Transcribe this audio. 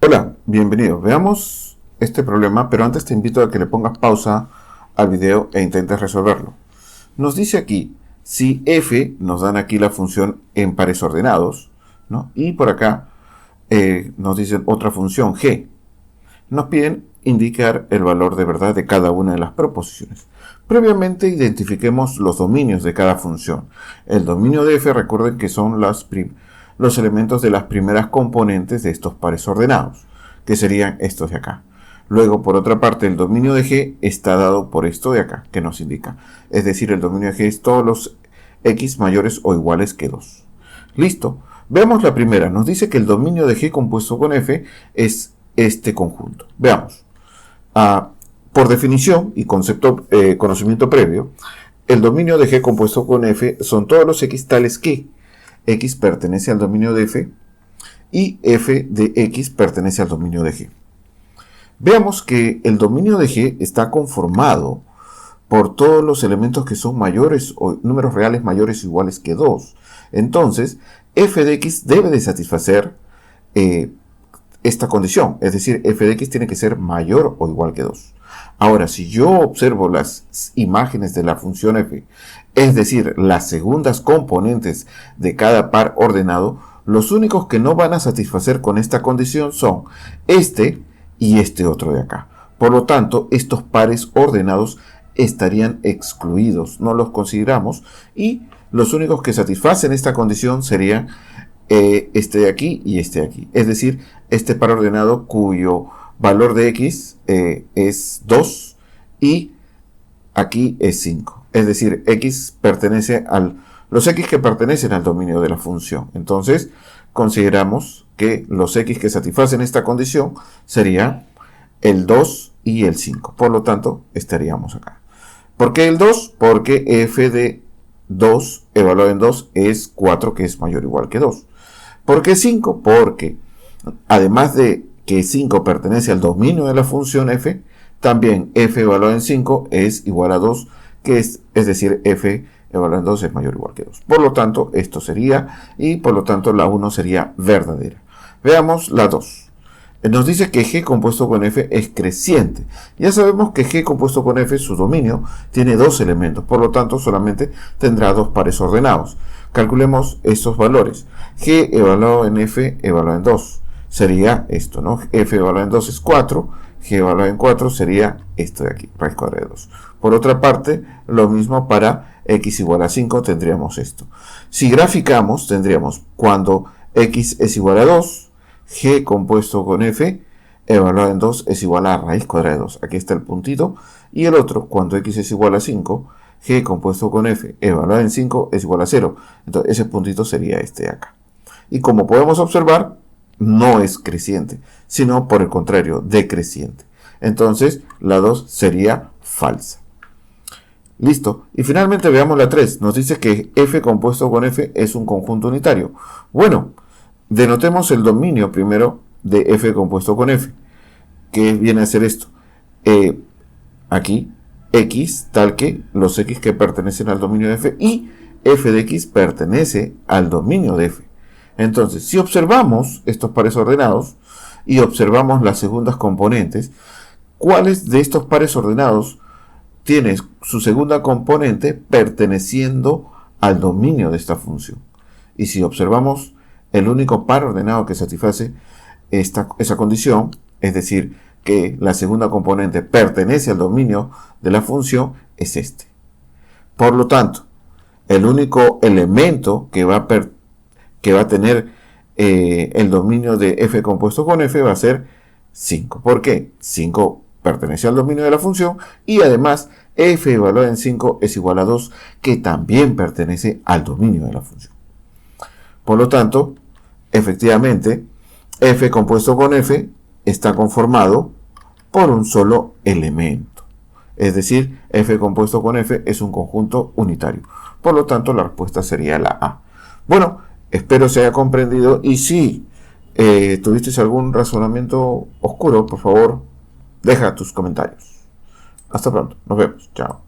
Hola, bienvenido. Veamos este problema, pero antes te invito a que le pongas pausa al video e intentes resolverlo. Nos dice aquí, si f, nos dan aquí la función en pares ordenados, ¿no? Y por acá nos dicen otra función g. Nos piden indicar el valor de verdad de cada una de las proposiciones. Previamente identifiquemos los dominios de cada función. El dominio de f, recuerden que son los elementos de las primeras componentes de estos pares ordenados, que serían estos de acá. Luego, por otra parte, el dominio de g está dado por esto de acá, que nos indica. Es decir, el dominio de g es todos los x mayores o iguales que 2. Listo. Veamos la primera. Nos dice que el dominio de g compuesto con f es este conjunto. Veamos. Por definición y conocimiento previo, el dominio de g compuesto con f son todos los x tales que x pertenece al dominio de f y f de x pertenece al dominio de g. Veamos que el dominio de g está conformado por todos los elementos que son mayores o números reales mayores o iguales que 2. Entonces, f de x debe de satisfacer esta condición, es decir, f de x tiene que ser mayor o igual que 2. Ahora, si yo observo las imágenes de la función f, es decir, las segundas componentes de cada par ordenado, los únicos que no van a satisfacer con esta condición son este y este otro de acá. Por lo tanto, estos pares ordenados estarían excluidos, no los consideramos, y los únicos que satisfacen esta condición serían este de aquí y este de aquí. Es decir, este par ordenado cuyo valor de x es 2 y aquí es 5. Es decir, x pertenece los x que pertenecen al dominio de la función. Entonces, consideramos que los x que satisfacen esta condición serían el 2 y el 5. Por lo tanto, estaríamos acá. ¿Por qué el 2? Porque f de 2 evaluado en 2 es 4, que es mayor o igual que 2. ¿Por qué 5? Porque además de que 5 pertenece al dominio de la función f, también f evaluado en 5 es igual a 2, que es decir, f evaluado en 2 es mayor o igual que 2. Por lo tanto, esto sería, y por lo tanto la 1 sería verdadera. Veamos la 2. Nos dice que g compuesto con f es creciente. Ya sabemos que g compuesto con f, su dominio, tiene dos elementos. Por lo tanto, solamente tendrá dos pares ordenados. Calculemos estos valores. G evaluado en f evaluado en 2. Sería esto, ¿no? F evaluado en 2 es 4. G evaluado en 4 sería esto de aquí, raíz cuadrada de 2. Por otra parte, lo mismo para x igual a 5, tendríamos esto. Si graficamos, tendríamos cuando x es igual a 2, g compuesto con f evaluado en 2 es igual a raíz cuadrada de 2. Aquí está el puntito. Y el otro, cuando x es igual a 5, g compuesto con f evaluado en 5 es igual a 0. Entonces ese puntito sería este de acá. Y como podemos observar, no es creciente, sino por el contrario, decreciente. Entonces la 2 sería falsa. Listo. Y finalmente veamos la 3. Nos dice que f compuesto con f es un conjunto unitario. Bueno, denotemos el dominio primero de f compuesto con f. ¿Qué viene a ser esto? Aquí, x, tal que los x que pertenecen al dominio de f y f de x pertenece al dominio de f. Entonces, si observamos estos pares ordenados y observamos las segundas componentes, ¿cuáles de estos pares ordenados tiene su segunda componente perteneciendo al dominio de esta función? Y si observamos el único par ordenado que satisface esa condición, es decir, que la segunda componente pertenece al dominio de la función, es este. Por lo tanto, el único elemento que va a tener el dominio de f compuesto con f va a ser 5. ¿Por qué? 5 pertenece al dominio de la función y además f evaluado en 5 es igual a 2, que también pertenece al dominio de la función. Por lo tanto, efectivamente, f compuesto con f está conformado por un solo elemento. Es decir, f compuesto con f es un conjunto unitario. Por lo tanto, la respuesta sería la A. Bueno, espero se haya comprendido y si tuviste algún razonamiento oscuro, por favor, deja tus comentarios. Hasta pronto, nos vemos, chao.